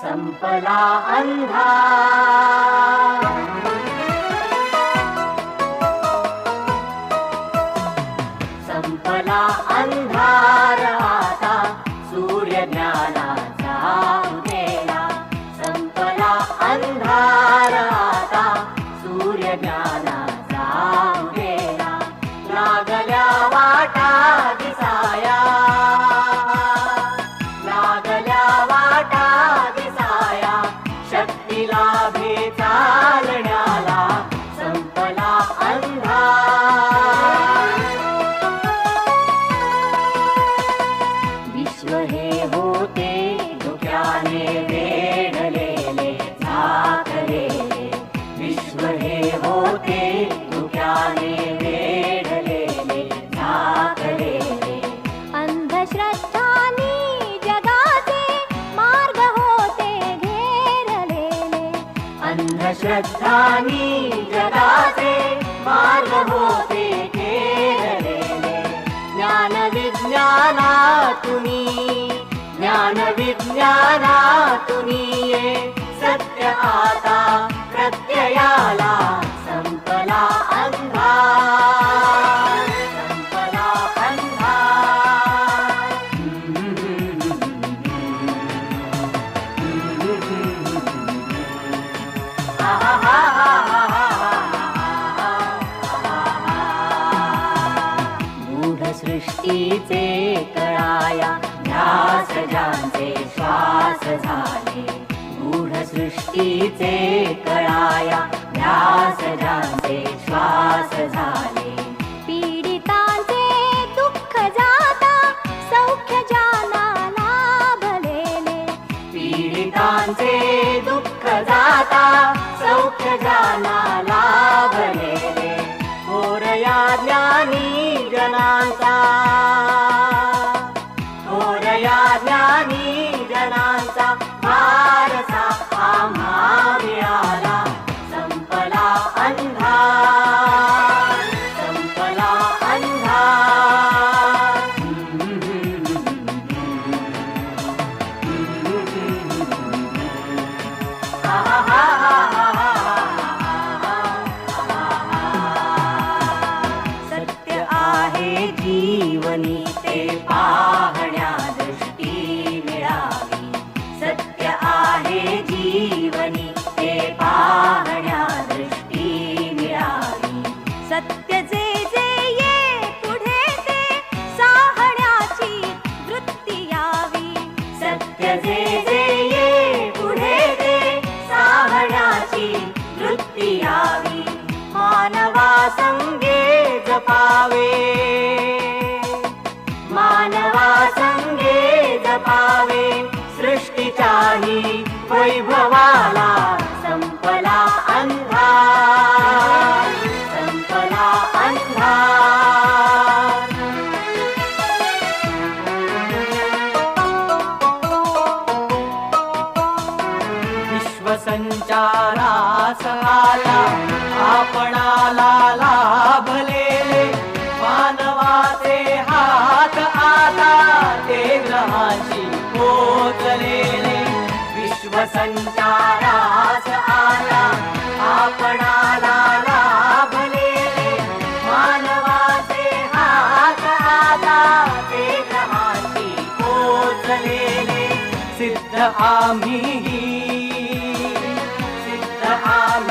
संपला अंधार, संपला अंधार आता सूर्य ज्ञानाचा उदेला. संपला अंधार आता सूर्य ज्ञानाचा उदेला. लागल्या वाटा दिसाया, लागल्या वाटा दिसाया, शक्ती लाभे चालण्याला. संपला अंधार, विश्व हे होते धुक्याने वेढलेले झाकलेले. विश्व हे होते धुक्याने वेढलेले झाकलेले. अंधश्रद्धांनी जगाचे मार्ग होते घेरलेले. अंधश्रद्धांनी जगाचे मार्ग होते घेरलेले. ज्ञानविज्ञानातुनी, ज्ञानविज्ञानातुनी ये सत्य आता प्रत्ययाला. संपला अंधार, संपला अंधार. गूढ सृष्टीचे कळाया ध्यास ज्यांचे श्वास झाले. गूढ सृष्टीचे कळाया ध्यास ज्यांचे श्वास झाले. पीडितांचे दुःख जाता सौख्य ज्यांना लाभलेले. पीडितांचे दुःख जाता सौख्य ज्यांना लाभलेले. थोरया ज्ञानी जनांचा, थोरया ज्ञानी जनांचा वारसा आम्हा मिळाला. संपला अंधार, संपला अंधार. सत्य आहे जीवनी ते पाहण्या दृष्टी मिळावी. सत्य आहे जीवनी ते पाहण्या दृष्टी मिळावी. सत्य जे जे ये पुढे ते साहण्याची वृत्ती यावी. सत्य जे जे ये पुढे ते साहण्याची वृत्ती यावी. मानवा संगे जपावे, मानवा संगे जपावे सृष्टीच्याही वैभवाला. संपला अंधार, संपला अंधार. विश्वसंचारास आला आपणाला लाभलेले. मानवाचे हात आता ते ग्रहांशी पोचलेले. विश्वसंचारास आला आपणाला लाभलेले. मानवाचे हात आता ते ग्रहांशी पोचलेले. सिद्ध आम्ही, सिद्ध आम्ही